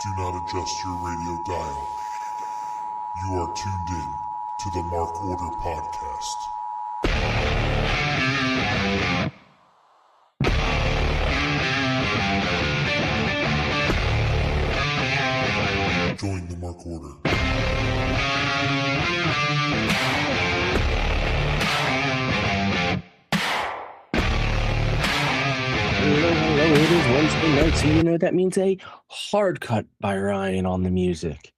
Do not adjust your radio dial. You are tuned in to the Mark Order Podcast. Join the Mark Order. Hello, it is Wednesday night, so you know that means a hard cut by Ryan on the music.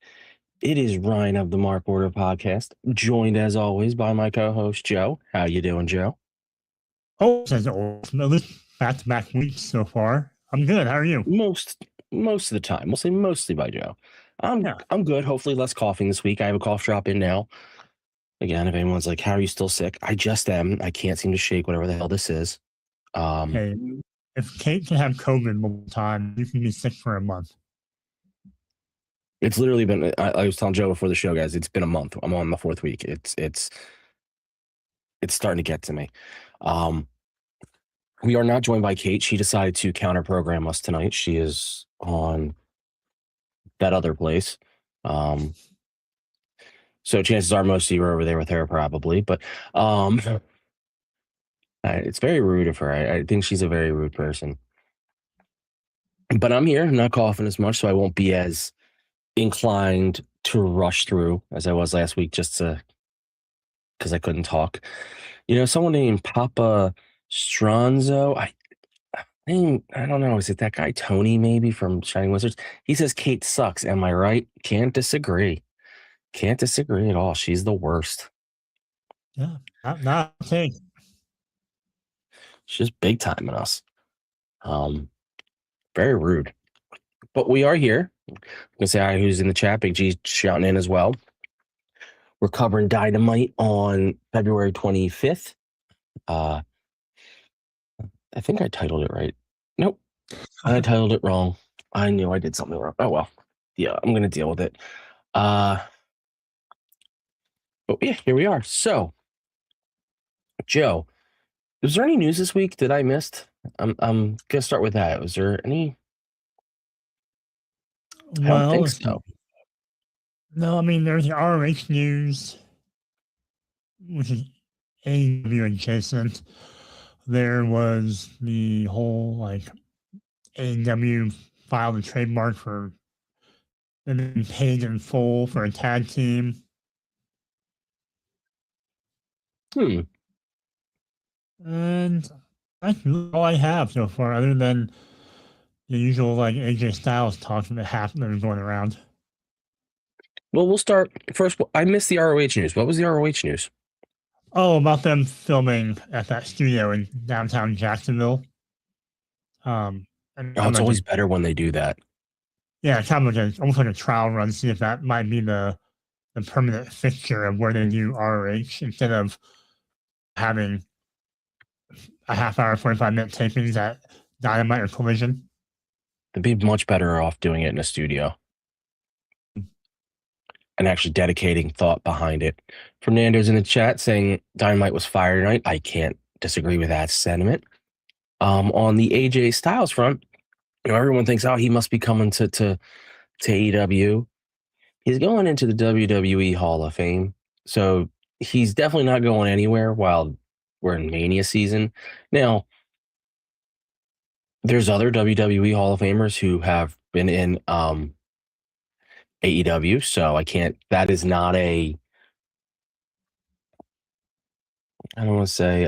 It is Ryan of the Mark Order Podcast, joined as always by my co-host Joe. How you doing, Joe? Oh, as always, at least back-to-back weeks so far. I'm good. How are you? Most of the time. We'll say mostly by Joe. I'm good. Hopefully less coughing this week. I have a cough drop in now. Again, if anyone's like, how are you still sick? I just am. I can't seem to shake whatever the hell this is. Hey, if Kate can have COVID one time, you can be sick for a month. It's literally been, I was telling Joe before the show, guys, it's been a month. I'm on the fourth week. It's starting to get to me. We are not joined by Kate. She decided to counter program us tonight. She is on that other place. So chances are most of you are over there with her probably, but it's very rude of her. I think she's a very rude person. But I'm here. I'm not coughing as much, so I won't be as inclined to rush through as I was last week just because I couldn't talk. You know, someone named Papa Stronzo. I don't know. Is it that guy Tony maybe from Shining Wizards? He says Kate sucks. Am I right? Can't disagree. Can't disagree at all. She's the worst. Yeah, not okay. She's just big time in us. Very rude. But we are here. I'm gonna say hi who's in the chat. Big G shouting in as well. We're covering Dynamite on February 25th. I think I titled it right. Nope. I titled it wrong. I knew I did something wrong. Oh well. Yeah, I'm gonna deal with it. But yeah, here we are. So, Joe, was there any news this week that I missed? I'm gonna start with that. Was there any? I don't think so. No, I mean, there's the ROH news, which is AEW adjacent. There was the whole, AEW filed a trademark for being paid in full for a tag team. And that's really all I have so far, other than the usual AJ Styles talk that happened going around. Well, we'll start first. I missed the ROH news. What was the ROH news? Oh, about them filming at that studio in downtown Jacksonville. It's always better when they do that. Yeah, kind of almost like a trial run, see if that might be the permanent fixture of where they do ROH instead of having a half hour, 45-minute tapings at Dynamite or Collision. They'd be much better off doing it in a studio and actually dedicating thought behind it. Fernando's in the chat saying Dynamite was fire tonight. I can't disagree with that sentiment. On the AJ Styles front, you know, everyone thinks, oh, he must be coming to AEW. He's going into the WWE Hall of Fame. So he's definitely not going anywhere while we're in Mania season. Now, there's other WWE Hall of Famers who have been in AEW, so that is not I don't want to say,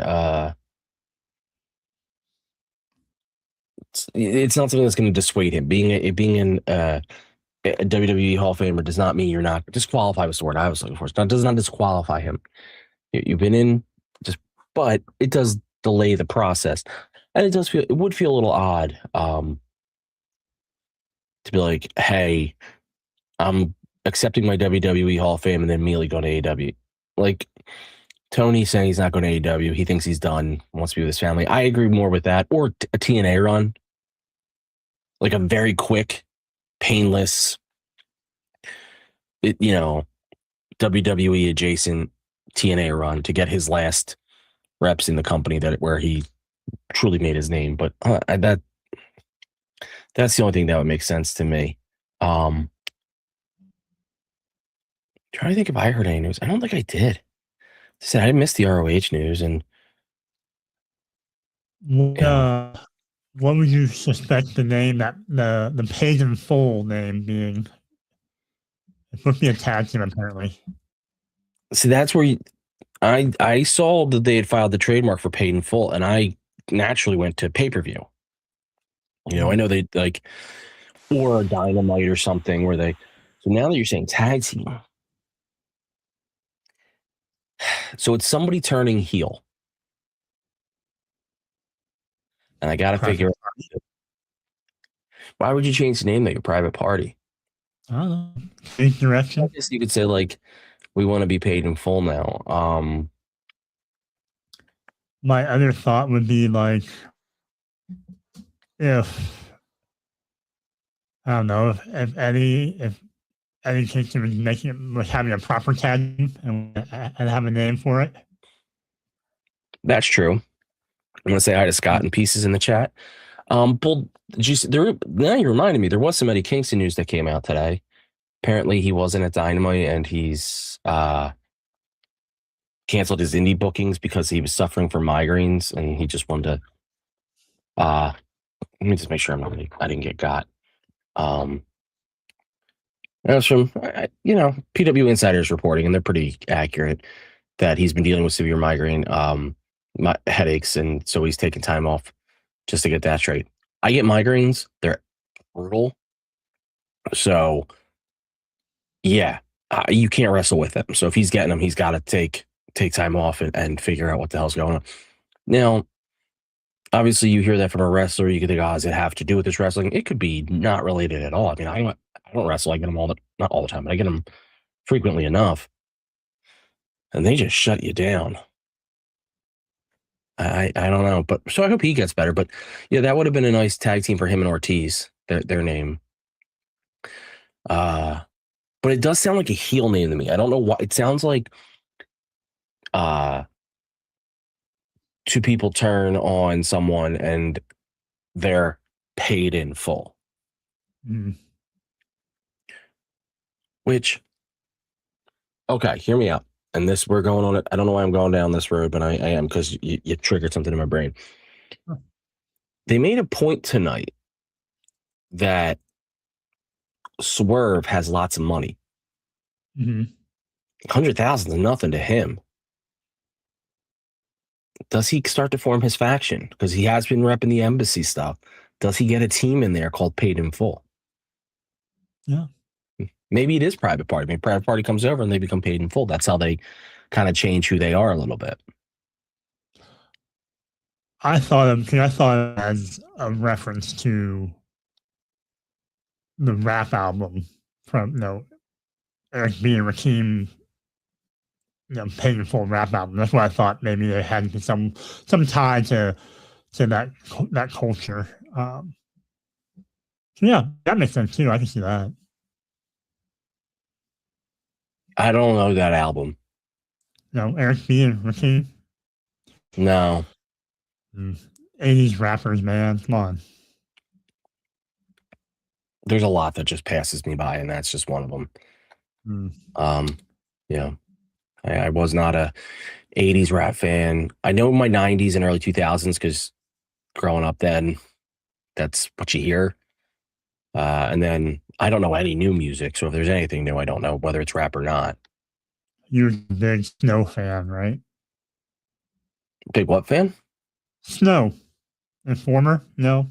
it's not something that's going to dissuade him. Being in a WWE Hall of Famer does not mean you're not disqualify was the word I was looking for. It does not disqualify him. You've been in, but it does delay the process, and it would feel a little odd to be like, hey, I'm accepting my WWE Hall of Fame and then immediately going to AEW. Like Tony saying he's not going to AEW, he thinks he's done, wants to be with his family. I agree more with that, or a TNA run, like a very quick, painless, WWE adjacent TNA run to get his last reps in the company where he truly made his name. But that's the only thing that would make sense to me. Trying to think if I heard any news. I don't think I did. I said I missed the ROH news, and What would you suspect the name that the paid in full name being? It's supposed to be a tag team, apparently. see that's where I saw that they had filed the trademark for paid in full, and I naturally went to pay-per-view. I know they like or a Dynamite or something where they. So now that you're saying tag team, so it's somebody turning heel, and I got to figure out why would you change the name though? Your private party. I don't know. Change direction. I guess you could say like we want to be paid in full now. My other thought would be like if I don't know if Eddie Kingston was having a proper tag team and have a name for it. That's true. I'm gonna say hi to Scott and Pieces in the chat. Well, now you reminded me there was some Eddie Kingston news that came out today. Apparently, he wasn't at Dynamite, and he's canceled his indie bookings because he was suffering from migraines, and he just wanted to. Let me just make sure I didn't get got. That was from PW Insiders reporting, and they're pretty accurate that he's been dealing with severe migraine headaches, and so he's taking time off just to get that straight. I get migraines; they're brutal. So, yeah, you can't wrestle with them. So if he's getting them, he's got to take time off and figure out what the hell's going on. Now, obviously, you hear that from a wrestler, you could think, does it have to do with this wrestling? It could be not related at all. I mean, I don't wrestle. I get them not all the time, but I get them frequently enough, and they just shut you down. I don't know, but so I hope he gets better. But yeah, that would have been a nice tag team for him and Ortiz. Their name. But it does sound like a heel name to me. I don't know why. It sounds like two people turn on someone and they're paid in full. Mm. Which, okay, hear me out. And this, we're going on it. I don't know why I'm going down this road, but I am because you triggered something in my brain. Huh. They made a point tonight that Swerve has lots of money. Mm-hmm. 100,000 is nothing to him. Does he start to form his faction? Because he has been repping the embassy stuff. Does he get a team in there called Paid in Full? Yeah. Maybe it is Private Party. Maybe Private Party comes over and they become Paid in Full. That's how they kind of change who they are a little bit. I thought of it as a reference to the rap album from Eric B. and Rakim, Paid in Full rap album. That's why I thought maybe there had to be some tie to that culture. So yeah, that makes sense too. I can see that. I don't know that album. No, Eric B. and Rakim. No. 80s rappers, man. Come on. There's a lot that just passes me by, and that's just one of them. Yeah. I was not a 80s rap fan. I know my 90s and early 2000s because growing up then, that's what you hear. And then I don't know any new music, so if there's anything new, I don't know whether it's rap or not. You're a big Snow fan, right? Big what fan? Snow. Informer? No.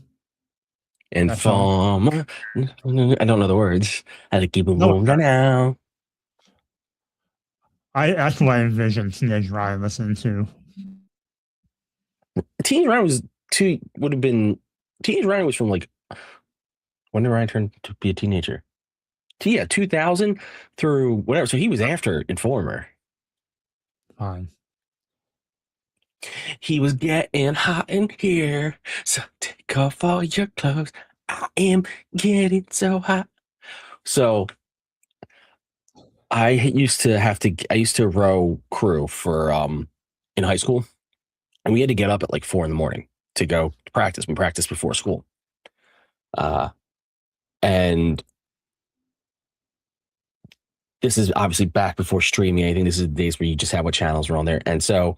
Informer. I don't know the words. I had to keep it moving now. That's what I envisioned Teenage Ryan listening to. Teenage Ryan was from like, when did Ryan turn to be a teenager? 2000 through whatever. So he was after Informer. Fine. He was getting hot in here, so take off all your clothes. I am getting so hot. So I used to row crew for in high school, and we had to get up at like 4 a.m. to go practice. We practiced before school. And this is obviously back before streaming. I think this is the days where you just had what channels were on there. And so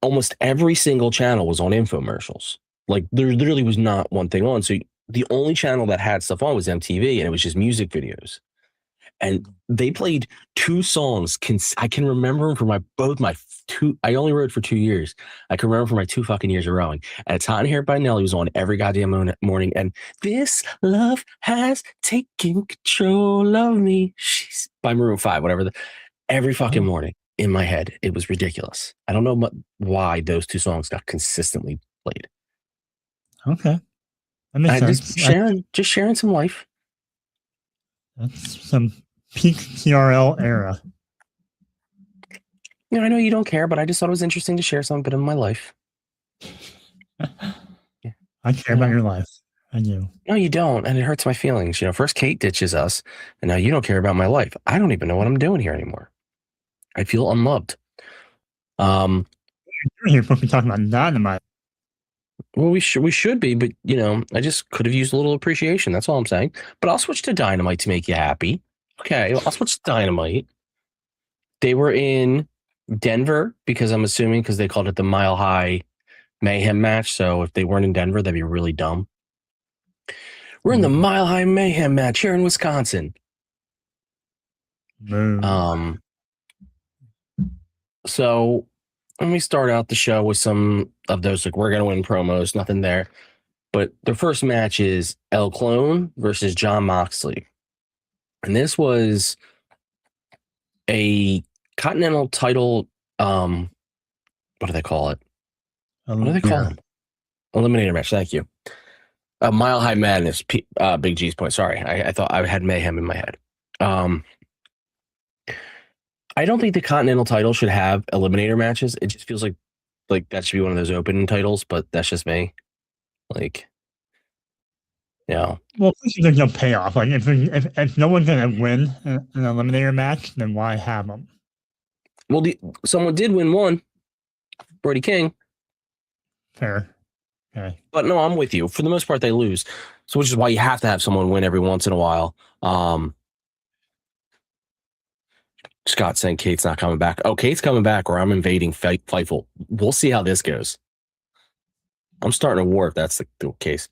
almost every single channel was on infomercials. Like there literally was not one thing on. So the only channel that had stuff on was MTV, and it was just music videos. And they played two songs. I can remember them for both my two. I only rode for 2 years. I can remember for my 2 fucking years of rowing. And It's Hot in Here by Nelly was on every goddamn morning. And This Love Has Taken Control of Me. She's by Maroon 5, whatever. Every fucking morning in my head. It was ridiculous. I don't know why those two songs got consistently played. Okay. That makes sense. Just sharing some life. That's some peak TRL era. I know you don't care, but I just thought it was interesting to share some bit of my life. Yeah. I care about your life. I do. No, you don't, and it hurts my feelings. First Kate ditches us, and now you don't care about my life. I don't even know what I'm doing here anymore. I feel unloved. You're here supposed to be talking about Dynamite. Well, we should be, but I just could have used a little appreciation. That's all I'm saying. But I'll switch to Dynamite to make you happy. Okay, I'll switch to Dynamite. They were in Denver because I'm assuming because they called it the Mile High Mayhem match. So if they weren't in Denver, that'd be really dumb. We're in the Mile High Mayhem match here in Wisconsin. So let me start out the show with some of those, like, we're going to win promos, nothing there. But the first match is El Clone versus Jon Moxley. And this was a Continental title, what do they call it? What do they call it? Eliminator match, thank you. Mile High Madness, Big G's point. Sorry, I thought I had Mayhem in my head. I don't think the Continental title should have eliminator matches. It just feels like that should be one of those open titles, but that's just me. Well, there's no payoff. Like if no one's gonna win an eliminator match, then why have them? Well, someone did win one, Brody King. Fair. Okay. But no, I'm with you. For the most part, they lose. So which is why you have to have someone win every once in a while. Scott saying Kate's not coming back. Oh, Kate's coming back, or I'm invading Fightful. We'll see how this goes. I'm starting a war if that's the case.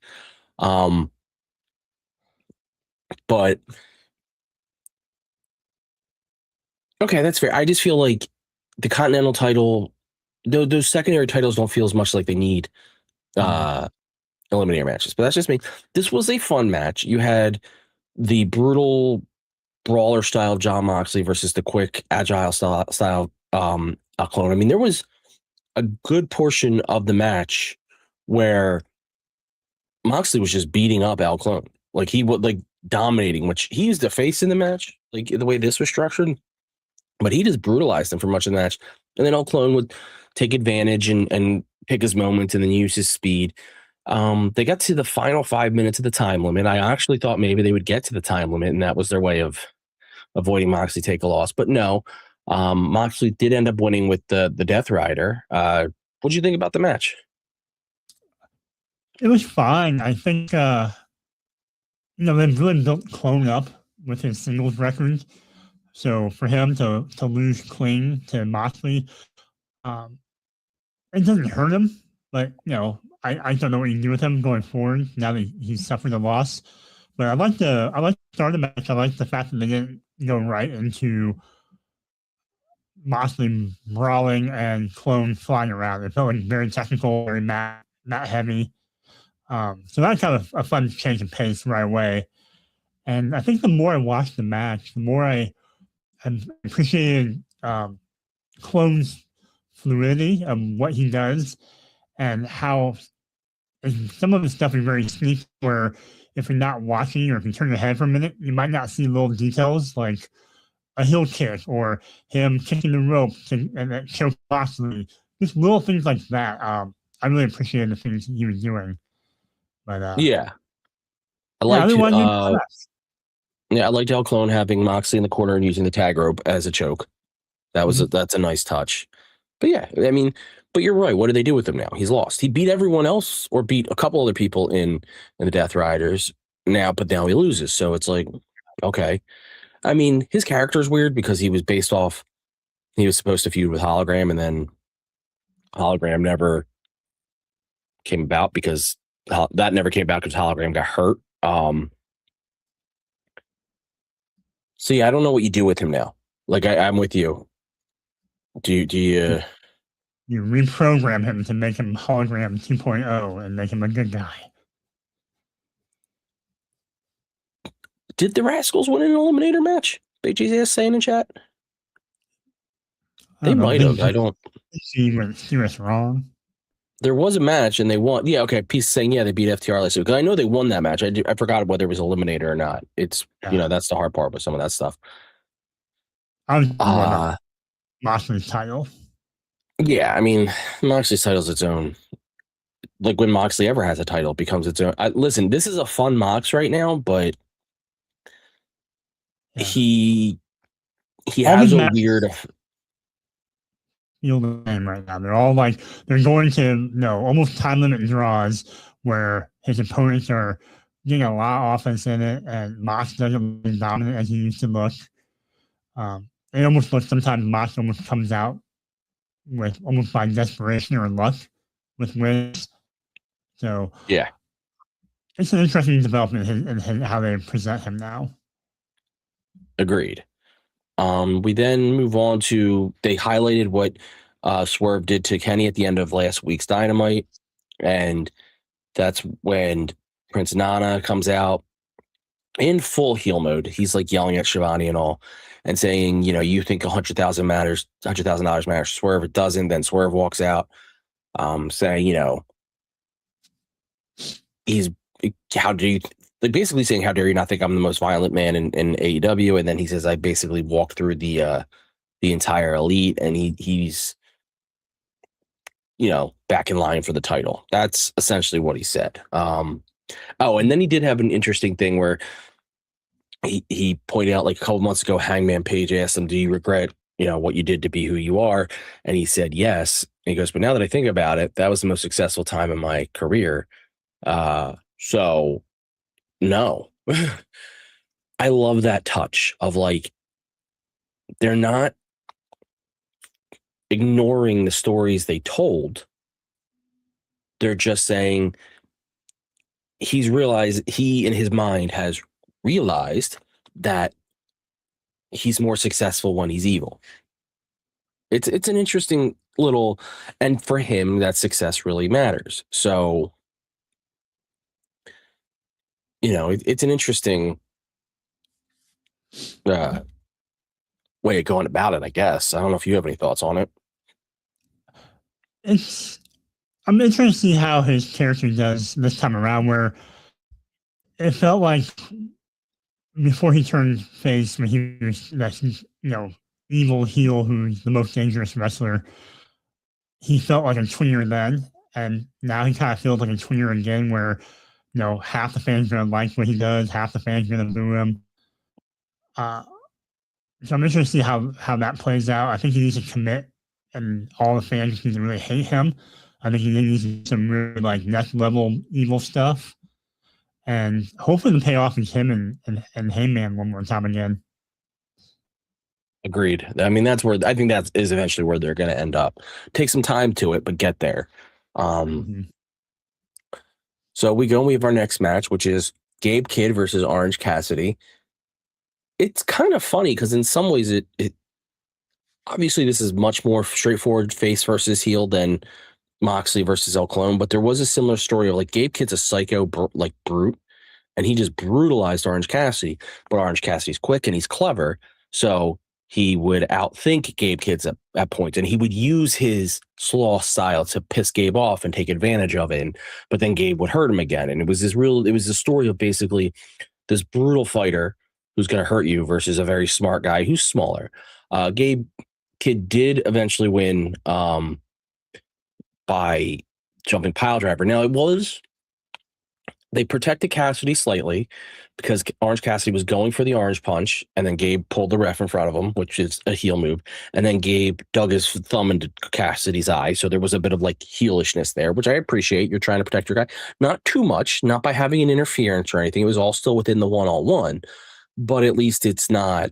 But okay, that's fair. I just feel like the Continental title, those secondary titles don't feel as much like they need eliminator matches. But that's just me. This was a fun match. You had the brutal brawler style Jon Moxley versus the quick agile style Clone. I mean, there was a good portion of the match where Moxley was just beating up Al Clone. Like he would dominating, which he was the face in the match, like the way this was structured. But he just brutalized him for much of the match. And then Al Clone would take advantage and pick his moments and then use his speed. They got to the final 5 minutes of the time limit. I actually thought maybe they would get to the time limit, and that was their way of avoiding Moxley take a loss. But no, Moxley did end up winning with the Death Rider. What did you think about the match? It was fine. I think they've really built Clone up with his singles record. So for him to lose clean to Moxley, it doesn't hurt him. But I don't know what you can do with him going forward now that he's suffered a loss. But I like the start of the match. I like the fact that they didn't go right into Moxley brawling and Clone flying around. It felt like very technical, very mat heavy. So that's kind of a fun change of pace right away. And I think the more I watched the match, the more I appreciated Clone's fluidity of what he does and how some of his stuff is very sneaky, where if you're not watching or if you turn your head for a minute, you might not see little details like a heel kick or him kicking the rope and that choke Moxley. Just little things like that. I really appreciated the things he was doing. But yeah. I liked I liked Al Clone having Moxley in the corner and using the tag rope as a choke. That was that's a nice touch. But yeah, I mean, but you're right. What do they do with him now? He's lost. He beat everyone else, or beat a couple other people in the Death Riders now, but now he loses. So it's like, okay. I mean, his character is weird because he was supposed to feud with Hologram, and then Hologram never came about because Hologram got hurt. So yeah, I don't know what you do with him now. Like I'm with you. Do you? You reprogram him to make him Hologram 2.0 and make him a good guy. Did the Rascals win an eliminator match? Big G's ass saying in chat. They might have. I don't. She was wrong. There was a match and they won. Yeah, okay. Peace saying they beat FTR last week. Because I know they won that match. I forgot whether it was eliminator or not. It's that's the hard part with some of that stuff. Moxley's title. Yeah, I mean, Moxley's title's its own. Like when Moxley ever has a title, it becomes its own. Listen, this is a fun Mox right now, but he has a weird. Feel the same right now. They're all like they're going to almost time limit draws where his opponents are getting a lot of offense in it, and Mox doesn't look dominant as he used to look. It almost looks sometimes Mox almost comes out with almost by desperation or luck with wins. So yeah, it's an interesting development in how they present him now. Agreed. We then move on to they highlighted what Swerve did to Kenny at the end of last week's Dynamite, and that's when Prince Nana comes out in full heel mode. He's like yelling at Shivani and all, and saying, you think $100,000 matters, Swerve it doesn't. Then Swerve walks out, saying, how do you? Like basically saying, how dare you not think I'm the most violent man in AEW? And then he says, I basically walked through the entire elite, and he's back in line for the title. That's essentially what he said. And then he did have an interesting thing where he pointed out like a couple months ago, Hangman Page asked him, do you regret, what you did to be who you are? And he said, yes. And he goes, but now that I think about it, that was the most successful time in my career. So no. I love that touch of like, they're not ignoring the stories they told. They're just saying he in his mind has realized that he's more successful when he's evil. It's an interesting little, and for him that success really matters. So it's an interesting way of going about it, I guess. I don't know if you have any thoughts on it. I'm interested to see how his character does this time around, where it felt like before he turned face, when he was that evil heel who's the most dangerous wrestler, he felt like a tweener then, and now he kind of feels like a tweener again, where half the fans are gonna like what he does, half the fans are gonna boo him. So I'm interested to see how that plays out. I think he needs to commit, and all the fans need to really hate him. I think he needs some really like next level evil stuff, and hopefully the payoff is him and Heyman one more time again. Agreed. I mean, I think that is eventually where they're going to end up. Take some time to it, but get there. So we have our next match, which is Gabe Kidd versus Orange Cassidy. It's kind of funny because in some ways it obviously this is much more straightforward face versus heel than Moxley versus El Clone, but there was a similar story of like Gabe Kidd's a psycho brute, and he just brutalized Orange Cassidy, but Orange Cassidy's quick and he's clever, so he would outthink Gabe Kidd at points, and he would use his sloth style to piss Gabe off and take advantage of it. But then Gabe would hurt him again. And it was a story of basically this brutal fighter who's going to hurt you versus a very smart guy who's smaller. Gabe Kidd did eventually win by jumping pile driver. Now they protected Cassidy slightly because Orange Cassidy was going for the orange punch, and then Gabe pulled the ref in front of him, which is a heel move. And then Gabe dug his thumb into Cassidy's eye. So there was a bit of like heelishness there, which I appreciate. You're trying to protect your guy. Not too much, not by having an interference or anything. It was all still within the one-on-one. but at least it's not.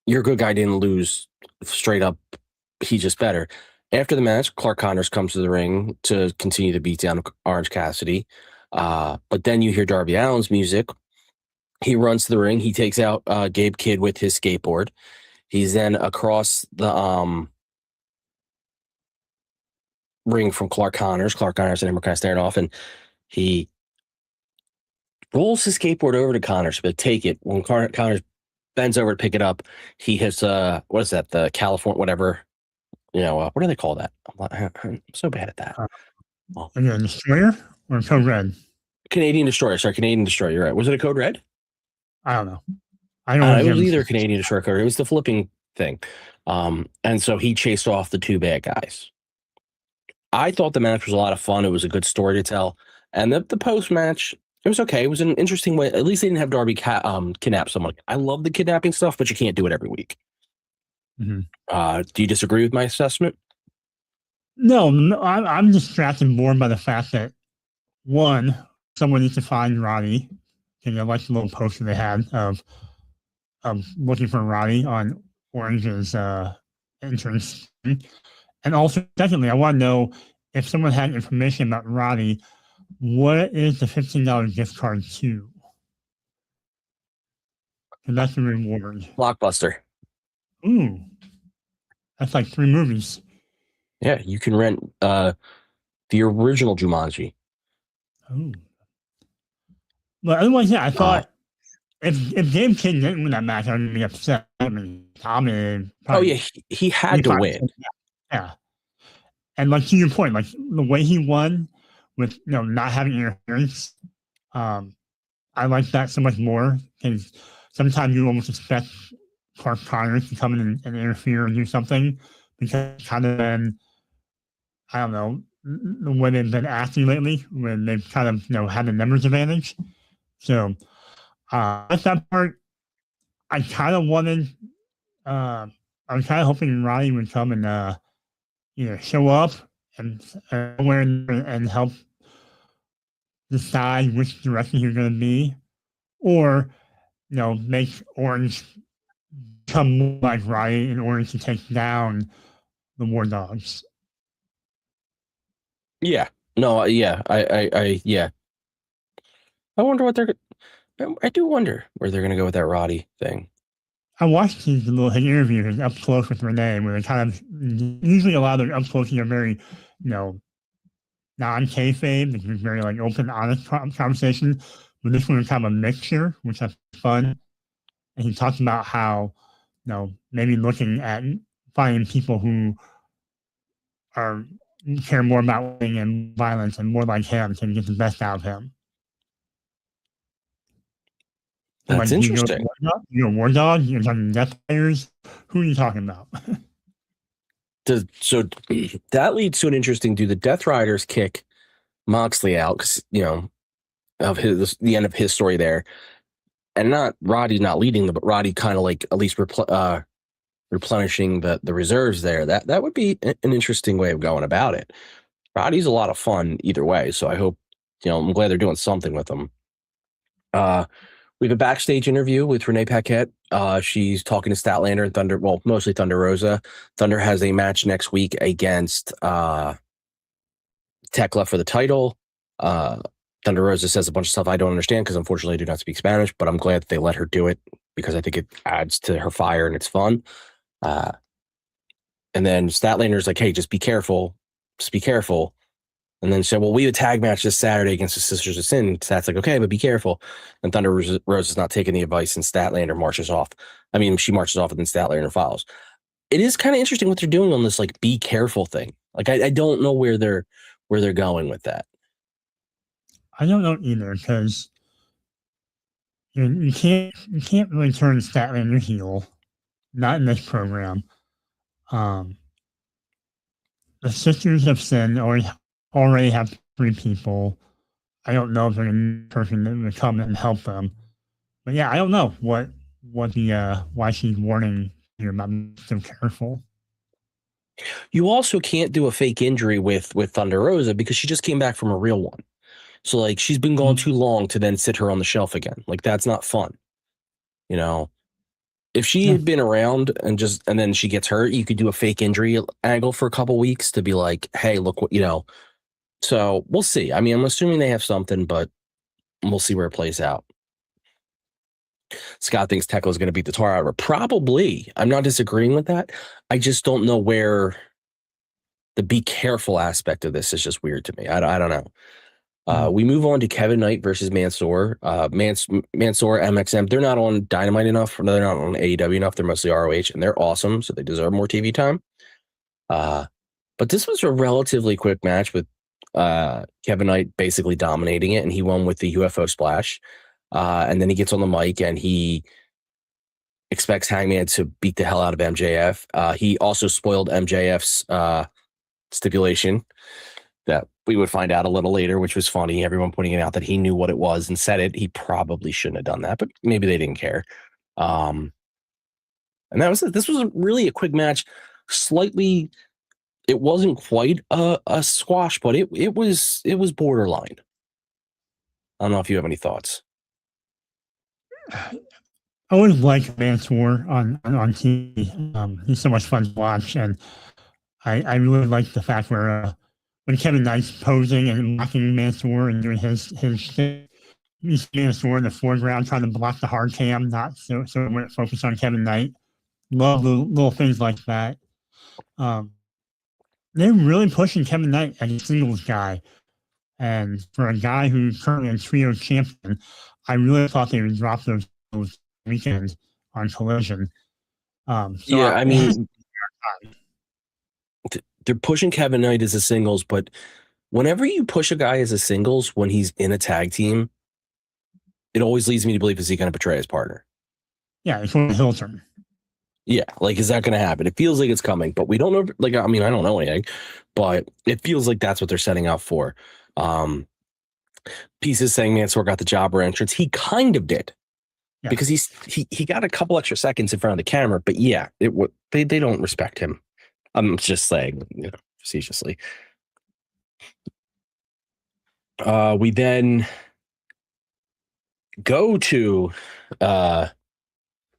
Your good guy didn't lose straight up. He's just better. After the match, Clark Connors comes to the ring to continue to beat down Orange Cassidy. But then you hear Darby Allin's music. He runs to the ring. He takes out Gabe Kidd with his skateboard. He's then across the ring from Clark Connors. Clark Connors and him are kind of staring off, and he rolls his skateboard over to Connors, but take it. When Connors bends over to pick it up, he hits what is that? The California whatever. What do they call that? I'm so bad at that. Again, Destroyer or Code Red? Canadian Destroyer. Sorry, Canadian Destroyer. You're right. Was it a Code Red? I don't know. I don't know. It was either Canadian Destroyer Code. It was the flipping thing. And so he chased off the two bad guys. I thought the match was a lot of fun. It was a good story to tell. And the post match, it was okay. It was an interesting way. At least they didn't have Darby kidnap someone. I love the kidnapping stuff, but you can't do it every week. Mm-hmm. Do you disagree with my assessment? No, I'm distracted more by the fact that, one, someone needs to find Roddy. And I like the little poster they had of looking for Roddy on Orange's entrance. And also, secondly, I want to know if someone had information about Roddy, what is the $15 gift card to? And that's the reward. Blockbuster. Ooh. That's like 3 movies. Yeah, you can rent the original Jumanji. Oh. But otherwise, yeah, I thought if Gabe Kidd didn't win that match, I would be upset. I mean, Tommy. He had to win. Yeah. And like to your point, like the way he won with not having interference, I like that so much more because sometimes you almost expect Clark Connors to come in and interfere and do something because kind of been, I don't know, the way they've been acting lately when they've kind of had the numbers advantage. So at that part, I kind of wanted, I was kind of hoping Roddy would come and show up and help decide which direction you're going to be, or make Orange become more like Roddy in order to take down the War Dogs. Yeah. No. Yeah. Yeah. I wonder what I do wonder where they're going to go with that Roddy thing. I watched his little interviews up close with Renee, where they kind of usually a lot of their up close are very, non-kayfabe. It's very like open, honest conversation. But this one was kind of a mixture, which was fun. And he talked about how, maybe looking at finding people who care more about winning and violence and more like him to get the best out of him. That's interesting. You're War Dog, you're talking Death Players. Who are you talking about? So that leads to an interesting. Do the Death Riders kick Moxley out because of the end of his story there, and not Roddy's not leading them, but Roddy kind of like at least replenishing the reserves there. That would be an interesting way of going about it. Roddy's a lot of fun either way, so I hope I'm glad they're doing something with him. We have a backstage interview with Renee Paquette. She's talking to Statlander and Thunder, well, mostly Thunder Rosa. Thunder has a match next week against Tekla for the title. Thunder Rosa says a bunch of stuff I don't understand because unfortunately I do not speak Spanish, but I'm glad that they let her do it because I think it adds to her fire and it's fun. And then Statlander's like, hey, just be careful. Just be careful. And then she said, well, we have a tag match this Saturday against the Sisters of Sin. Stat's like, okay, but be careful. And Thunder Rosa is not taking the advice, and Statlander marches off. I mean, she marches off, and then Statlander follows. It is kind of interesting what they're doing on this, like, be careful thing. Like, I don't know where they're going with that. I don't know either, because you can't really turn Statlander heel, not in this program. The Sisters of Sin already have 3 people. I don't know if they're going to person that would come and help them. But yeah, I don't know what the why she's warning you about being so careful. You also can't do a fake injury with Thunder Rosa because she just came back from a real one. So like she's been gone too long to then sit her on the shelf again. Like that's not fun. You know, if she had been around and then she gets hurt, you could do a fake injury angle for a couple weeks to be like, hey, look what, so we'll see. I mean, I'm assuming they have something, but we'll see where it plays out. Scott thinks Tekla is going to beat the tar out of her. Probably. I'm not disagreeing with that. I just don't know where the be careful aspect of this is just weird to me. I don't know. We move on to Kevin Knight versus Mansoor. Mansoor, MXM, they're not on Dynamite enough. They're not on AEW enough. They're mostly ROH, and they're awesome, so they deserve more TV time. But this was a relatively quick match with Kevin Knight basically dominating it, and he won with the UFO splash. And then he gets on the mic and he expects Hangman to beat the hell out of MJF. He also spoiled MJF's stipulation that we would find out a little later, which was funny. Everyone pointing it out that he knew what it was and said it. He probably shouldn't have done that, but maybe they didn't care. And this was really a quick match. Slightly, it wasn't quite a squash, but it was borderline. I don't know if you have any thoughts. I always like Mansoor on TV. He's so much fun to watch, and I really like the fact where when Kevin Knight's posing and mocking Mansoor and doing his shit, you see Mansoor in the foreground trying to block the hard cam, not so when it focused on Kevin Knight. Love little things like that. They're really pushing Kevin Knight as a singles guy, and for a guy who's currently a trio champion, I really thought they would drop those weekends on Collision. I mean, they're pushing Kevin Knight as a singles, but whenever you push a guy as a singles when he's in a tag team, it always leads me to believe, is he going to betray his partner? Yeah, it's for Hilton. Yeah, like, is that going to happen? It feels like it's coming, but we don't know. Like, I mean, I don't know anything, but it feels like that's what they're setting out for. Pieces saying Mansoor got the jobber entrance. He kind of did, because he got a couple extra seconds in front of the camera. But yeah, they don't respect him. I'm just saying, facetiously. We then go to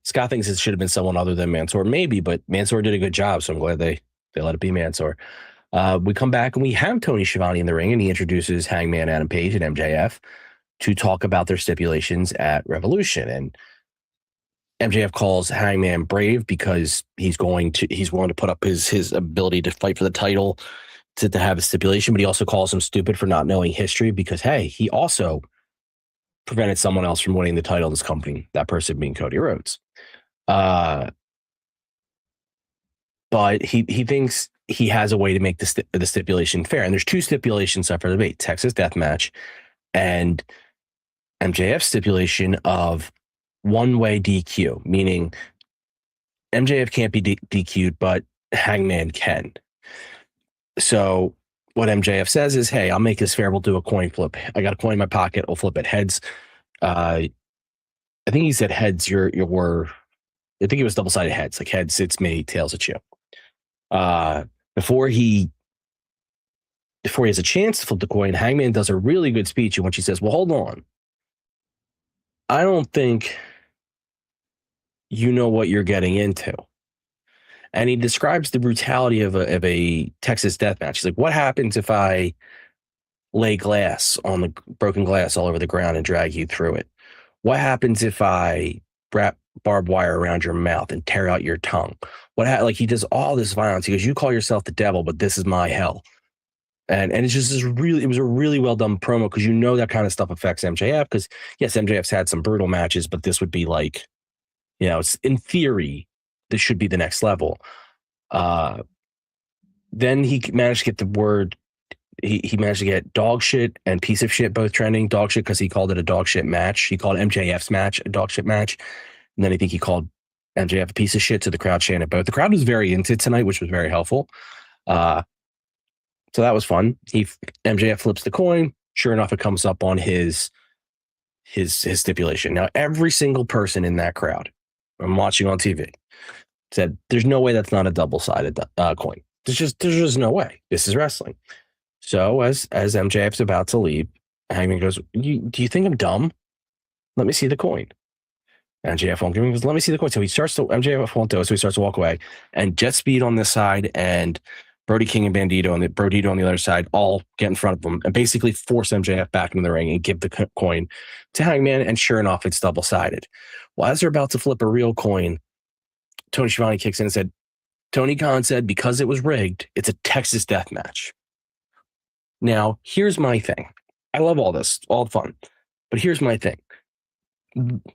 Scott thinks it should have been someone other than Mansoor, maybe, but Mansoor did a good job, so I'm glad they let it be Mansoor. We come back and we have Tony Schiavone in the ring, and he introduces Hangman Adam Page and MJF to talk about their stipulations at Revolution. And MJF calls Hangman brave because he's willing to put up his ability to fight for the title to have a stipulation, but he also calls him stupid for not knowing history because, hey, he also prevented someone else from winning the title in this company, that person being Cody Rhodes. But he thinks he has a way to make the stipulation fair. And there's two stipulations up for debate: Texas Death Match and MJF's stipulation of one-way DQ, meaning MJF can't be DQ'd, but Hangman can. So what MJF says is, hey, I'll make this fair. We'll do a coin flip. I got a coin in my pocket. I'll flip it heads. I think he said heads. I think it was double-sided heads. Like heads, it's me. Tails, it's you. Before he has a chance to flip the coin, Hangman does a really good speech in which he says, well, hold on. I don't think you know what you're getting into. And he describes the brutality of a Texas death match. He's like, what happens if I lay glass on the broken glass all over the ground and drag you through it? What happens if I wrap barbed wire around your mouth and tear out your tongue? He does all this violence. He goes, you call yourself the devil, but this is my hell. And it's just it was a really well done promo, because that kind of stuff affects MJF, because yes, MJF's had some brutal matches, but this would be like, it's in theory, this should be the next level. Then he managed to get the word, he managed to get dog shit and piece of shit both trending. Dog shit because he called it a dog shit match. He called MJF's match a dog shit match. And then I think he called MJF a piece of shit, so the crowd chanted both. The crowd was very into it tonight, which was very helpful. So that was fun. MJF flips the coin. Sure enough, it comes up on his stipulation. Now, every single person in that crowd, I'm watching on TV, said, there's no way that's not a double-sided coin. There's just no way. This is wrestling. So as MJF's about to leave, Hangman goes, do you think I'm dumb? Let me see the coin. MJF won't give him. He goes, let me see the coin. So he starts to, MJF won't do it. So he starts to walk away. And Jet Speed on this side and Brody King and Bandito on the other side all get in front of him and basically force MJF back into the ring and give the coin to Hangman. And sure enough, it's double-sided. Well, as they're about to flip a real coin, Tony Schiavone kicks in and said, Tony Khan said because it was rigged, it's a Texas death match. Now, here's my thing. I love all this, all fun. But here's my thing.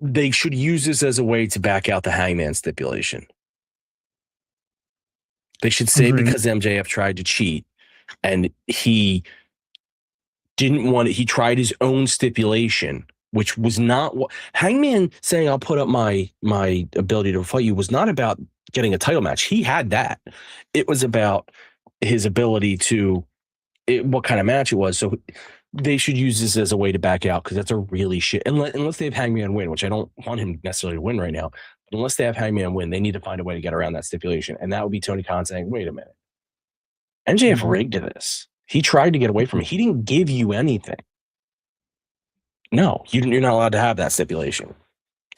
They should use this as a way to back out the Hangman stipulation. They should say because MJF tried to cheat and he didn't want it, he tried his own stipulation, which was not what Hangman saying I'll put up my ability to fight you was not about getting a title match. He had that. It was about his ability to what kind of match it was. So they should use this as a way to back out because that's a really shit. Unless they have Hangman win, which I don't want him necessarily to win right now. But unless they have Hangman win, they need to find a way to get around that stipulation. And that would be Tony Khan saying, wait a minute. MJF rigged this. He tried to get away from it. He didn't give you anything. No, you're not allowed to have that stipulation.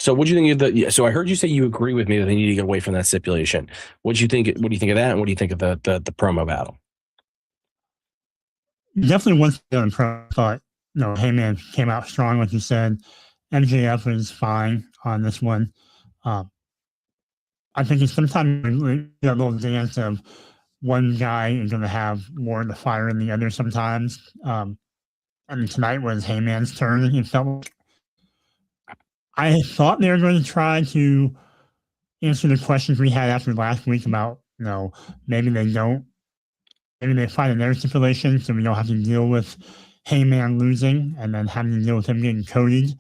So what do you think of so I heard you say you agree with me that they need to get away from that stipulation. What do you think of that? And what do you think of the promo battle? Definitely once the pro thought, Heyman came out strong, like you said. MJF was fine on this one. I think it's sometimes a little dance of one guy is going to have more of the fire than the other sometimes. And tonight was Heyman's turn. It felt like I thought they were going to try to answer the questions we had after last week about, maybe they don't. Maybe they find another stipulation so we don't have to deal with Heyman losing and then having to deal with him getting coded.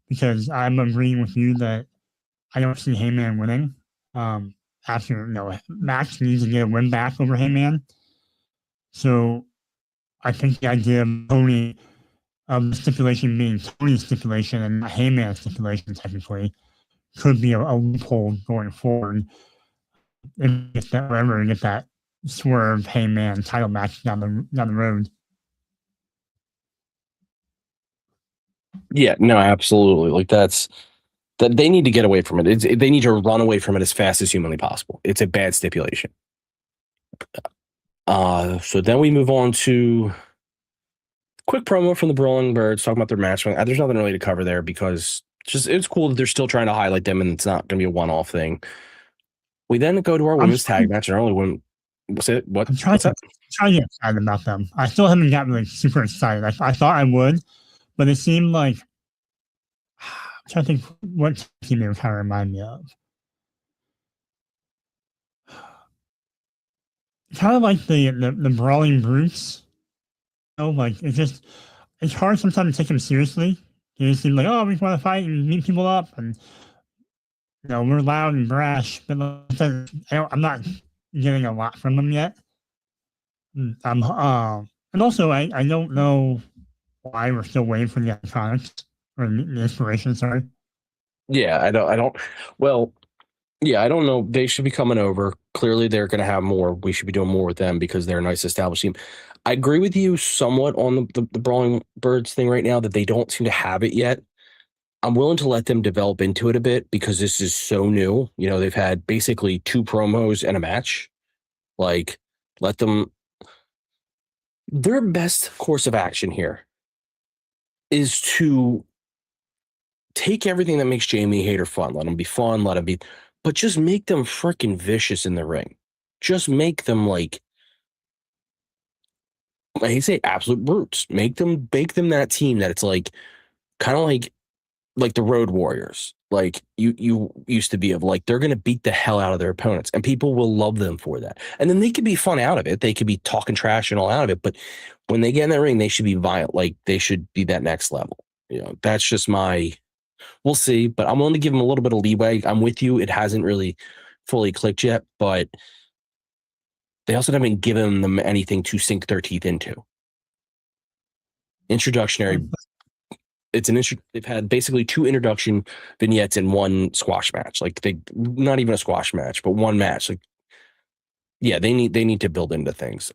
Because I'm agreeing with you that I don't see Heyman winning. After, Max needs to get a win back over Heyman. So I think the idea of Tony, of the stipulation being Tony's stipulation and not Heyman's stipulation technically, could be a loophole going forward. If that ever get that swerve Heyman title match down the road. Yeah, no, absolutely. Like that they need to get away from it. They need to run away from it as fast as humanly possible. It's a bad stipulation. So then we move on to quick promo from the Brawling Birds talking about their match. There's nothing really to cover there because it's cool that they're still trying to highlight them and it's not going to be a one-off thing. We then go to our women's tag match and our only women. What's it? What? I'm trying to get excited about them. I still haven't gotten super excited. I thought I would, but it seemed like I'm trying to think what team they were kind of remind me of. Kind of like the Brawling Brutes. It's hard sometimes to take them seriously. They just seem like, we want to fight and beat people up, and we're loud and brash. But I'm not getting a lot from them yet. And also I don't know why we're still waiting for the iconics or the inspiration. Sorry. Yeah, I don't. Well, yeah, I don't know. They should be coming over. Clearly, they're going to have more. We should be doing more with them because they're a nice established team. I agree with you somewhat on the Brawling Birds thing right now that they don't seem to have it yet. I'm willing to let them develop into it a bit because this is so new. They've had basically 2 promos and a match. Like, let them. Their best course of action here is to take everything that makes Jamie Hayter fun. Let them be fun. Let them be. But just make them freaking vicious in the ring. Just make them like I say absolute brutes. Make them that team that it's like kind of like the Road Warriors. Like you used to be of like they're gonna beat the hell out of their opponents and people will love them for that. And then they could be fun out of it. They could be talking trash and all out of it. But when they get in that ring, they should be violent. Like they should be that next level. That's just we'll see, but I'm willing to give them a little bit of leeway. I'm with you. It hasn't really fully clicked yet, but they also haven't given them anything to sink their teeth into. Introductionary. They've had basically 2 introduction vignettes in 1 squash match. Like not even a squash match, but 1 match. Like, yeah, they need to build into things.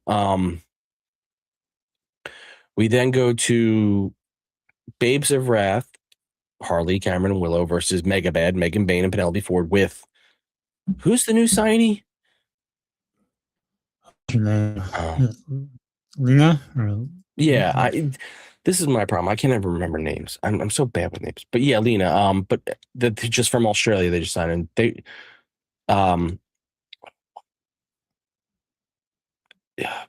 We then go to Babes of Wrath, Harley, Cameron, and Willow versus Megabad, Megan Bayne, and Penelope Ford with who's the new signee? Oh. Lena? Or, Yeah, this is my problem. I can't ever remember names. I'm so bad with names. But yeah, Lena. But they're just from Australia. They just signed in. They yeah.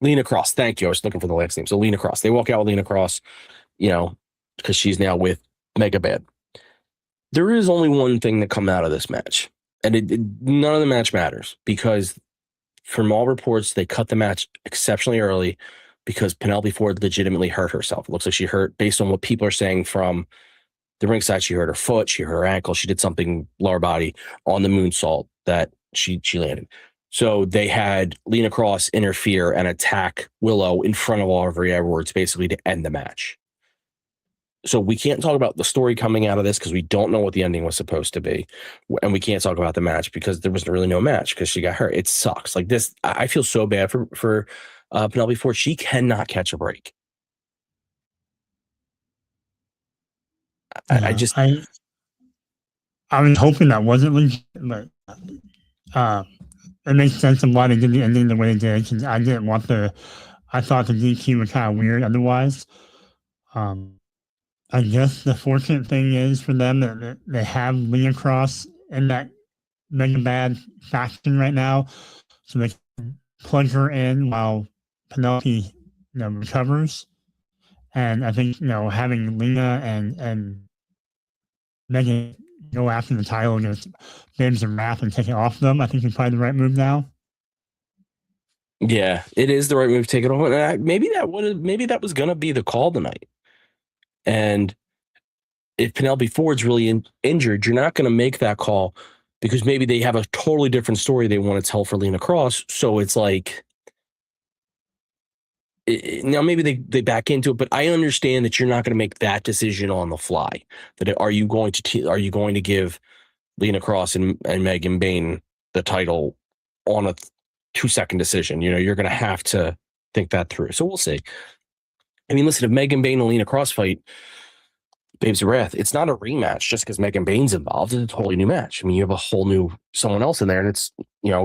Lena Cross. Thank you. I was looking for the last name. So Lena Cross. They walk out with Lena Cross, because she's now with Megabad. There is only one thing that come out of this match, and none of the match matters because from all reports, they cut the match exceptionally early because Penelope Ford legitimately hurt herself. It looks like she hurt, based on what people are saying from the ringside, she hurt her foot, she hurt her ankle, she did something lower body on the moonsault that she landed. So they had Lena Cross interfere and attack Willow in front of Aubrey Edwards basically to end the match. So we can't talk about the story coming out of this because we don't know what the ending was supposed to be. And we can't talk about the match because there was really no match because she got hurt. It sucks. Like this, I feel so bad for Penelope Ford. She cannot catch a break. I was hoping that wasn't legit, but it makes sense of why they did the ending the way they did. I didn't want I thought the DQ was kind of weird otherwise. I guess the fortunate thing is for them that they have Lena Cross in that Mega Bad faction right now, so they can plug her in while Penelope, recovers. And I think having Lena and Megan go after the title against Babes of Wrath and take it off them, I think is probably the right move now. Yeah, it is the right move to take it off. And maybe that was gonna be the call tonight. And if Penelope Ford's really injured, you're not going to make that call because maybe they have a totally different story they want to tell for Lena Cross. So it's like, now maybe they back into it, but I understand that you're not going to make that decision on the fly. That are you going to give Lena Cross and Megan Bayne the title on a 2-second decision? You're going to have to think that through. So we'll see. I mean, listen, if Megan Bayne and Lena Cross fight Babes of Wrath, it's not a rematch just because Megan Bayne's involved. It's a totally new match. I mean, you have a whole new someone else in there, and it's,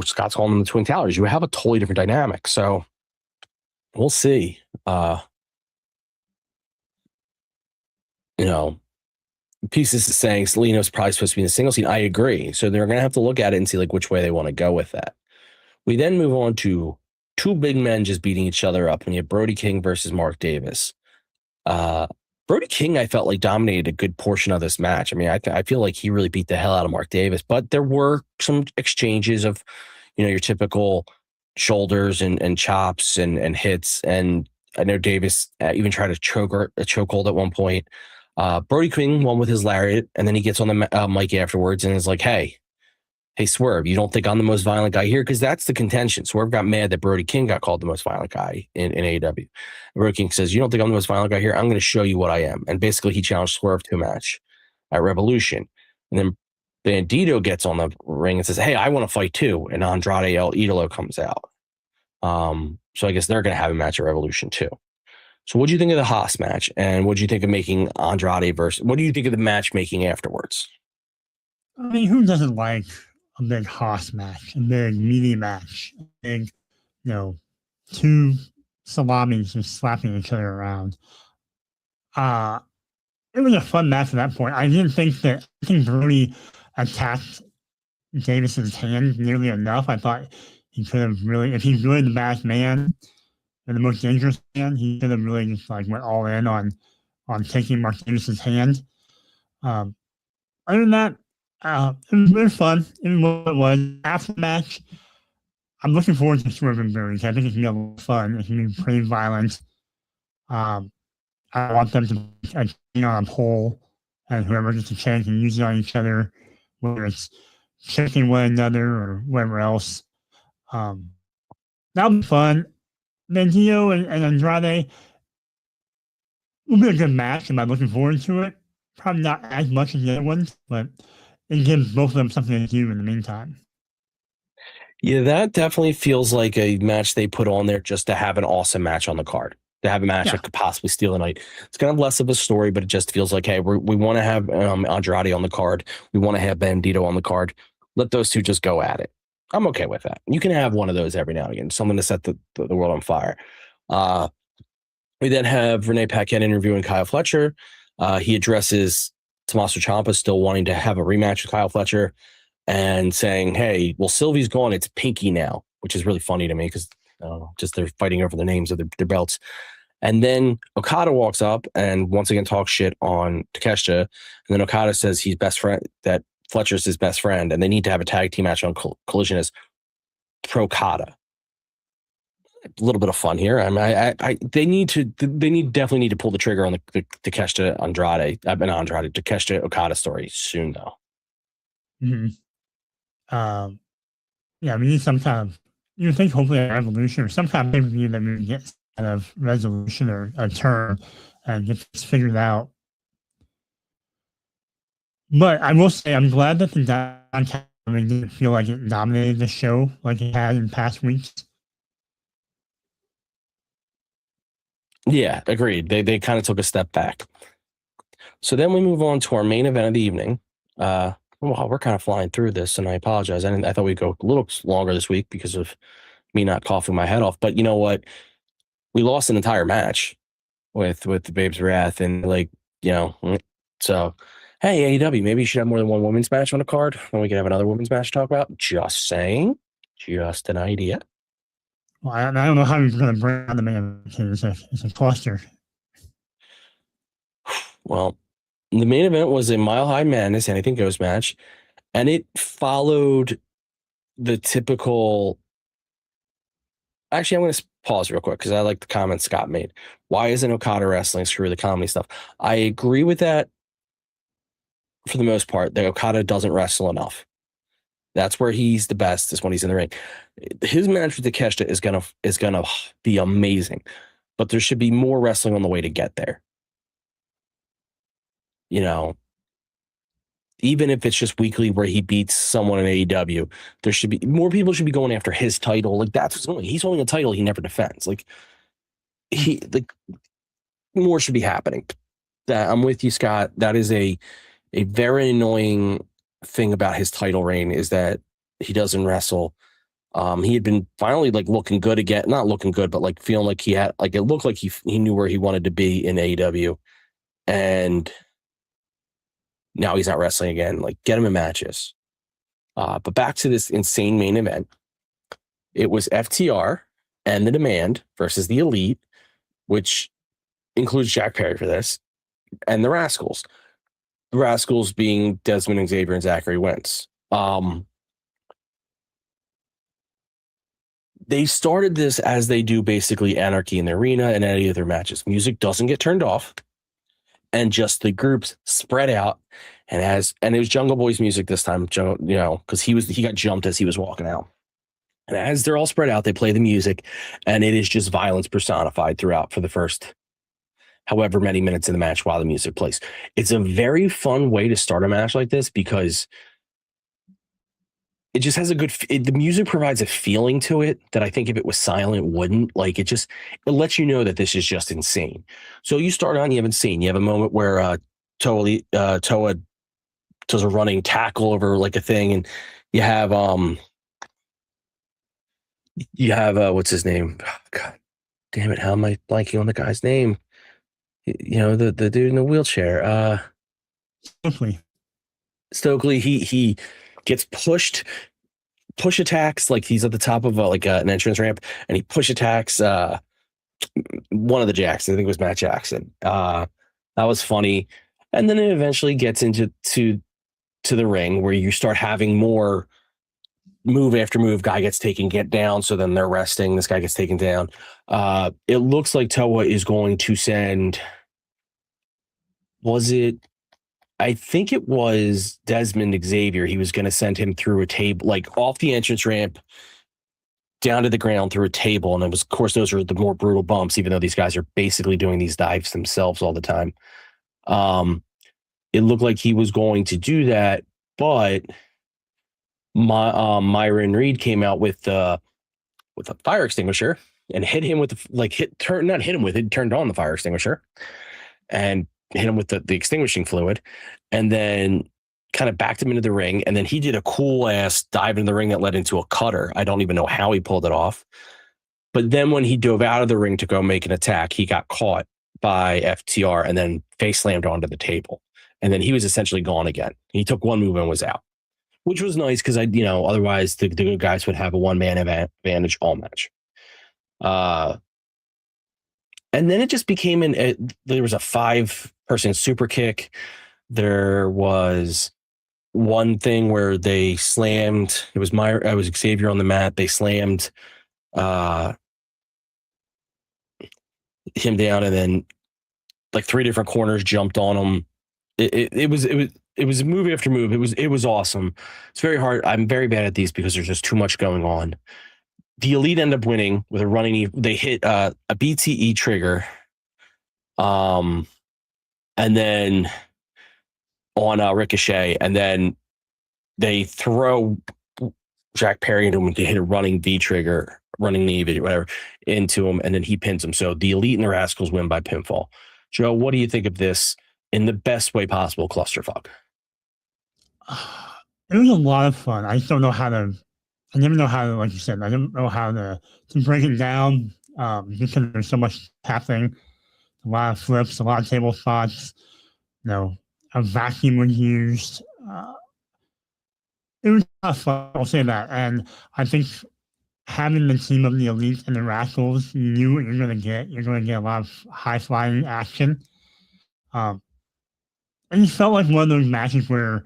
Scott's calling them the Twin Towers. You have a totally different dynamic. So we'll see. Pieces is saying Selena's probably supposed to be in the single scene. I agree. So they're going to have to look at it and see which way they want to go with that. We then move on to two big men just beating each other up when you have Brody King versus Mark Davis. Brody King, I felt like dominated a good portion of this match. I mean, I feel like he really beat the hell out of Mark Davis, but there were some exchanges of, your typical shoulders and chops and hits. And I know Davis even tried a chokehold at one point. Brody King won with his lariat, and then he gets on the mic afterwards and is like, hey, Swerve, you don't think I'm the most violent guy here? Because that's the contention. Swerve got mad that Brody King got called the most violent guy in AEW. Brody King says, you don't think I'm the most violent guy here? I'm going to show you what I am. And basically he challenged Swerve to a match at Revolution. And then Bandito gets on the ring and says, hey, I want to fight too. And Andrade El Idolo comes out. So I guess they're going to have a match at Revolution too. So what do you think of the Haas match? And what do you think of making Andrade what do you think of the matchmaking afterwards? I mean, who doesn't like a big Haas match, a big meaty match, a big, two salamis just slapping each other around. It was a fun match at that point. I think Brody attacked Davis's hand nearly enough. I thought he could have really, if he's really the best man and the most dangerous man, he could have really just went all in on taking Mark Davis's hand. Other than that, it was fun. It was what it was. After the match, I'm looking forward to Swerve and Brody. I think it's going to be a lot of fun. It's going to be pretty violent. I want them to be on a pole, and whoever gets a chance can use it on each other, whether it's checking one another or whatever else. That'll be fun. Bandito and Andrade will be a good match. I'm looking forward to it. Probably not as much as the other ones, but it gives both of them something to do in the meantime. Yeah, that definitely feels like a match they put on there just to have an awesome match on the card. to have a match that could possibly steal the night. It's kind of less of a story, but it just feels like, hey, we want to have Andrade on the card. We want to have Bandito on the card. Let those two just go at it. I'm okay with that. You can have one of those every now and again, something to set the world on fire. We then have Renee Paquette interviewing Kyle Fletcher. He addresses Tommaso Ciampa still wanting to have a rematch with Kyle Fletcher and saying, hey, well, Sylvie's gone. It's Pinky now, which is really funny to me because just they're fighting over the names of their belts. And then Okada walks up and once again talks shit on Takeshita. And then Okada says he's best friend, that Fletcher's his best friend, and they need to have a tag team match on Collision as Pro-Kata. A little bit of fun here. I mean, they definitely need to pull the trigger on the Takeshita Takeshita Okada story soon though. Mm-hmm. Yeah, we need some kind of, you think hopefully a revolution or some kind of pay-per-view that we get kind of resolution or a turn and get this figured out. But I will say I'm glad that the downtown didn't feel like it dominated the show like it had in past weeks. Yeah, agreed. They kind of took a step back. So then we move on to our main event of the evening. Wow, we're kind of flying through this, and I apologize. I thought we'd go a little longer this week because of me not coughing my head off. But you know what? We lost an entire match with the Babes Wrath, and so hey, AEW, maybe you should have more than one women's match on the card, and we can have another women's match to talk about. Just saying, just an idea. Well, I don't know how he's going to bring out the man. It's a cluster. Well, the main event was a Mile High Madness Anything Goes match, and it followed the typical. Actually, I'm going to pause real quick because I like the comment Scott made. Why isn't Okada wrestling? Screw the comedy stuff. I agree with that for the most part. That Okada doesn't wrestle enough. That's where he's the best, is when he's in the ring. His match with Takeshita is gonna be amazing, but there should be more wrestling on the way to get there. You know, even if it's just weekly where he beats someone in AEW, there should be more people should be going after his title. Like that's what's going. He's holding a title he never defends. More should be happening. That I'm with you, Scott. That is a very annoying thing about his title reign is that he doesn't wrestle. He had been finally looking good again, not looking good, but feeling like he had it looked like he knew where he wanted to be in AEW, and now he's not wrestling again. Get him in matches. But back to this insane main event. It was FTR and The Demand versus the Elite, which includes Jack Perry for this, and the Rascals. The Rascals being Desmond Xavier and Zachary Wentz. They started this as they do basically Anarchy in the Arena and any of their matches. Music doesn't get turned off, and just the groups spread out. And it was Jungle Boy's music this time, because he got jumped as he was walking out. And as they're all spread out, they play the music, and it is just violence personified throughout for the first however many minutes in the match while the music plays. It's a very fun way to start a match like this because it just has the music provides a feeling to it that I think if it was silent wouldn't. It lets you know that this is just insane. So you start on, you haven't seen, you have a moment where Toa does a running tackle over a thing, and you have what's his name? Oh, God damn it, how am I blanking on the guy's name? The dude in the wheelchair. Stokely, he gets push attacks, he's at the top of an entrance ramp, and he push attacks one of the Jacksons. I think it was Matt Jackson. That was funny. And then it eventually gets into the ring where you start having more move after move. Guy gets taken, get down, so then they're resting. This guy gets taken down. It looks like Toa is going to send. I think it was Desmond Xavier. He was going to send him through a table, off the entrance ramp, down to the ground through a table. And of course, those are the more brutal bumps, even though these guys are basically doing these dives themselves all the time. It looked like he was going to do that, but Myron Reed came out with a fire extinguisher and hit him with it turned on the fire extinguisher and hit him with the extinguishing fluid, and then kind of backed him into the ring. And then he did a cool ass dive in the ring that led into a cutter. I don't even know how he pulled it off. But then when he dove out of the ring to go make an attack, he got caught by FTR and then face slammed onto the table. And then he was essentially gone again. He took one move and was out, which was nice because otherwise the good guys would have a one-man advantage all match. And then it just became there was a 5-person super kick. There was one thing where they slammed, it was Xavier on the mat. They slammed him down, and then like 3 different corners jumped on him. It was move after move. It was awesome. It's very hard. I'm very bad at these because there's just too much going on. The Elite end up winning with a running knee. They hit a BTE trigger, and then on Ricochet, and then they throw Jack Perry into him to hit a running knee, whatever, into him, and then he pins him. So the Elite and the Rascals win by pinfall. Joe, what do you think of this in the best way possible clusterfuck? It was a lot of fun. I just don't know how to. I never know how to, like you said, I don't know how to break it down because there's so much happening. A lot of flips, a lot of table spots. A vacuum was used. It was a lot of fun, I'll say that. And I think having the team of the Elite and the Rascals, you knew what you're going to get. You're going to get a lot of high-flying action. And it felt like one of those matches where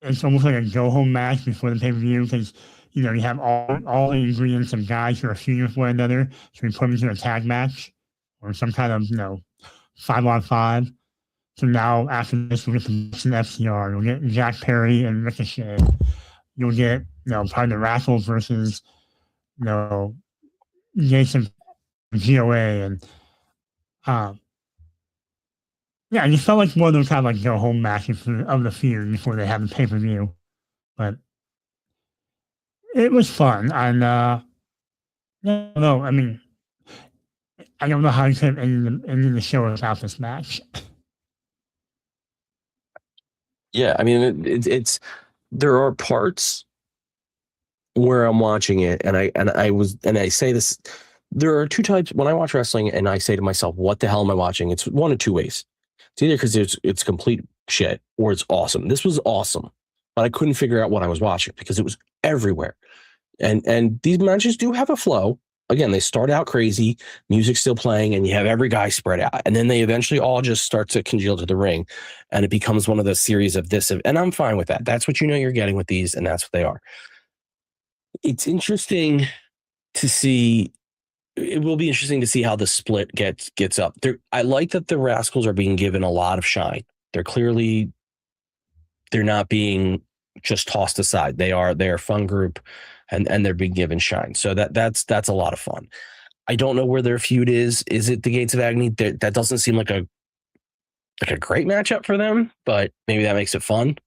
it's almost like a go-home match before the pay-per-view because, you have all the ingredients of guys who are feuding with one another. So we put them into a tag match or some kind of, 5-on-5. So now after this, we'll get the Bucks and FTR. You'll get Jack Perry and Ricochet. You'll get, probably the Rascals versus, Jason GOA. And, yeah, I just felt like one of those kind of go-home matches of the feud before they had the pay-per-view. But it was fun. And, no, I mean, I don't know how you could have ended the show without this match. Yeah, I mean, it's there are parts where I'm watching it, and I say this. There are 2 types when I watch wrestling, and I say to myself, "What the hell am I watching?" It's one of 2 ways. It's either because it's complete shit, or it's awesome. This was awesome, but I couldn't figure out what I was watching because it was everywhere. And these matches do have a flow. Again, they start out crazy, music's still playing, and you have every guy spread out. And then they eventually all just start to congeal to the ring, and it becomes one of those series of this. And I'm fine with that. That's what you're getting with these, and that's what they are. It's interesting to see. It will be interesting to see how the split gets up. I like that the Rascals are being given a lot of shine. They're not being just tossed aside. They're a fun group. And they're being given shine. So that's a lot of fun. I don't know where their feud is. Is it the Gates of Agony? That doesn't seem like a great matchup for them, but maybe that makes it fun.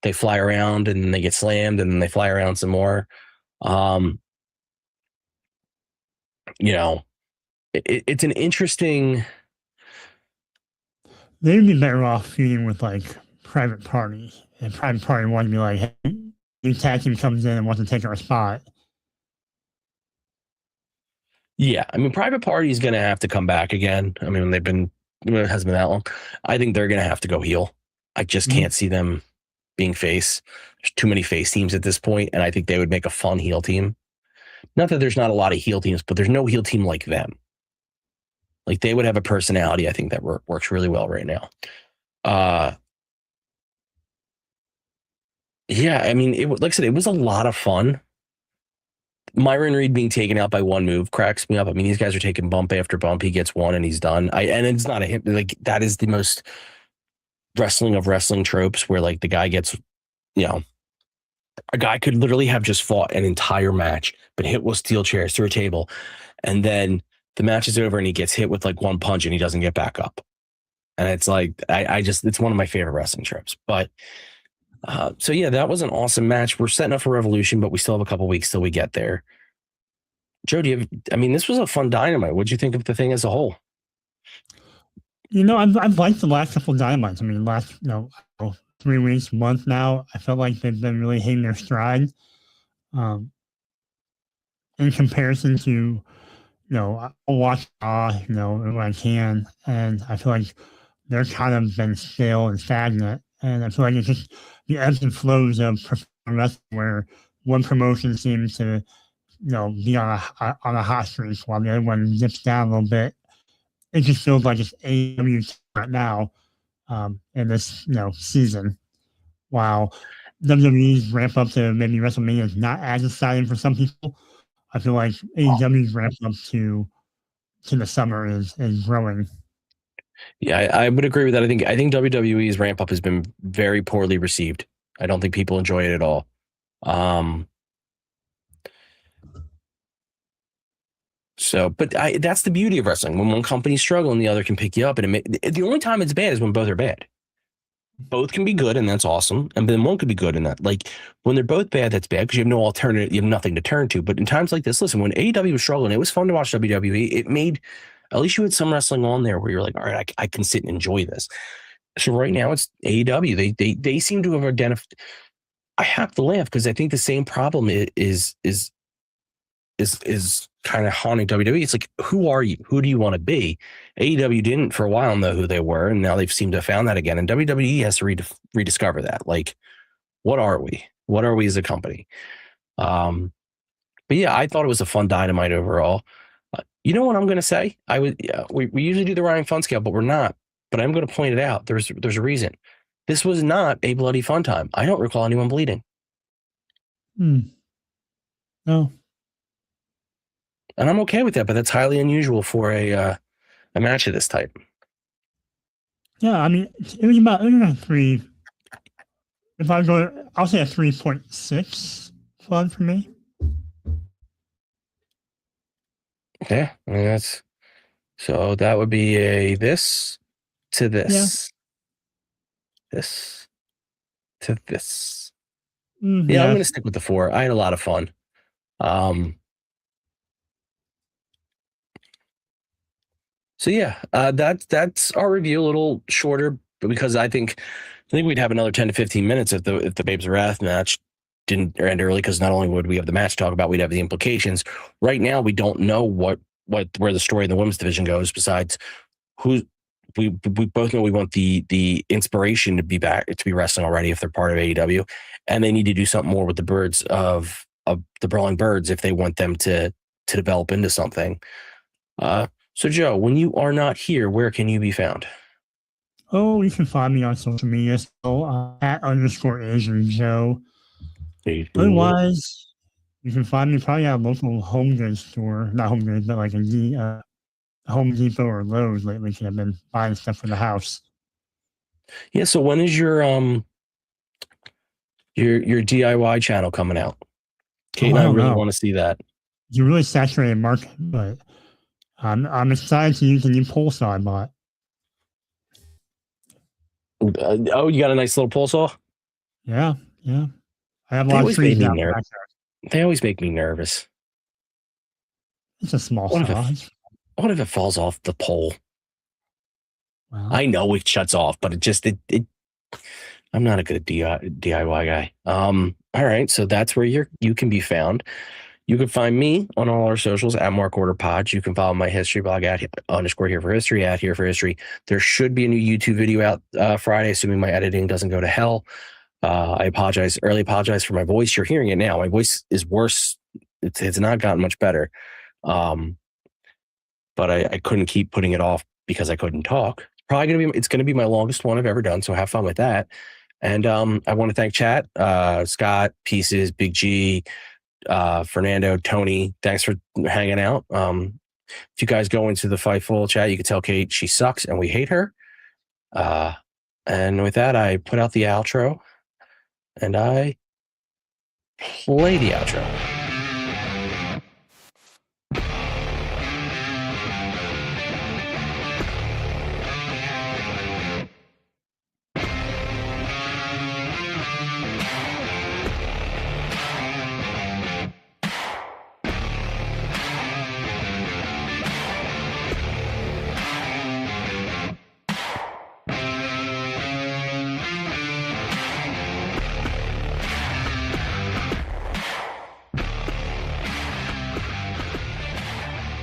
They fly around and then they get slammed and then they fly around some more. It's an interesting. They'd be better off feuding with Private Party, and Private Party wanted to be like, hey, the tag team comes in and wants to take our spot. Yeah, I mean, Private Party is going to have to come back again. I mean, it hasn't been that long. I think they're going to have to go heel. I just can't see them being face. There's too many face teams at this point, and I think they would make a fun heel team. Not that there's not a lot of heel teams, but there's no heel team like them. Like, they would have a personality, I think, that works really well right now. Yeah, I mean, like I said, it was a lot of fun. Myron Reed being taken out by one move cracks me up. I mean, these guys are taking bump after bump. He gets one and he's done. And it's not a hit. Like, that is the most wrestling of wrestling tropes where the guy gets, a guy could literally have just fought an entire match, but hit with steel chairs through a table. And then the match is over and he gets hit with one punch and he doesn't get back up. And it's it's one of my favorite wrestling tropes. But so yeah, that was an awesome match. We're setting up for Revolution, but we still have a couple weeks till we get there. Joe, I mean, this was a fun Dynamite. What'd you think of the thing as a whole? I've liked the last couple of Dynamites. I mean, last 3 weeks, month now, I felt like they've been really hitting their stride. In comparison to, I'll watch when I can, and I feel like they're kind of been stale and stagnant. And I feel like it's just the ebbs and flows of professional wrestling where one promotion seems to, be on a hot streak while the other one dips down a little bit. It just feels like it's AEW right now in this, season. While WWE's ramp up to maybe WrestleMania is not as exciting for some people, I feel like AEW's ramp up to the summer is growing. Yeah, I would agree with that. I think WWE's ramp up has been very poorly received. I don't think people enjoy it at all. But that's the beauty of wrestling. When one company's struggling, the other can pick you up. And the only time it's bad is when both are bad. Both can be good, and that's awesome. And then one could be good in that. Like when they're both bad, that's bad because you have no alternative. You have nothing to turn to. But in times like this, listen, when AEW was struggling, it was fun to watch WWE. It made, at least you had some wrestling on there where you're like, all right, I can sit and enjoy this. So right now it's AEW. They seem to have identified. I have to laugh because I think the same problem is kind of haunting WWE. It's like, who are you? Who do you want to be? AEW didn't for a while know who they were, and now they've seemed to have found that again. And WWE has to rediscover that. Like, what are we? What are we as a company? But yeah, I thought it was a fun Dynamite overall. You know what I'm going to say? We usually do the Ryan Fun Scale, but we're not. But I'm going to point it out. There's a reason. This was not a bloody fun time. I don't recall anyone bleeding. No. And I'm okay with that, but that's highly unusual for a match of this type. Yeah, I mean, it was about 3. If I go, I'll say a 3.6 flood for me. Okay, I mean so that would be a this to this, this to this. Yeah, I'm going to stick with the 4. I had a lot of fun. So yeah, that's our review. A little shorter, but because I think we'd have another 10 to 15 minutes if the Babes of Wrath match didn't end early, because not only would we have the match to talk about, we'd have the implications. Right now, we don't know where the story in the women's division goes. Besides, we both know we want the inspiration to be back to be wrestling already if they're part of AEW, and they need to do something more with the birds of the Brawling Birds if they want them to develop into something. So, Joe, when you are not here, where can you be found? Oh, you can find me on social media. So, @_Asian Joe. Otherwise, you can find me probably at a local home goods store. Not home goods, but like a Home Depot or Lowe's lately, because I've been buying stuff for the house. Yeah, so when is your DIY channel coming out? Kate and I really want to see that. It's a really saturated market, but I'm excited to use the new pole saw I bought. Oh, you got a nice little pole saw? Yeah. I have a lot of trees now. They always make me nervous. It's a small saw. What if it falls off the pole? Well, I know it shuts off, but I'm not a good DIY guy. All right, so that's where you can be found. You can find me on all our socials at Mark Order Pod. You can follow my history blog at _Here for History at Here for History. There should be a new YouTube video out Friday, assuming my editing doesn't go to hell. I early apologize for my voice. You're hearing it now. My voice is worse. It's not gotten much better. But I couldn't keep putting it off because I couldn't talk. It's gonna be my longest one I've ever done. So have fun with that. And I want to thank chat, Scott, Pieces, Big G, Fernando, Tony. Thanks for hanging out. If you guys go into the Fightful chat, you can tell Kate she sucks and we hate her. And with that, I put out the outro and I play the outro.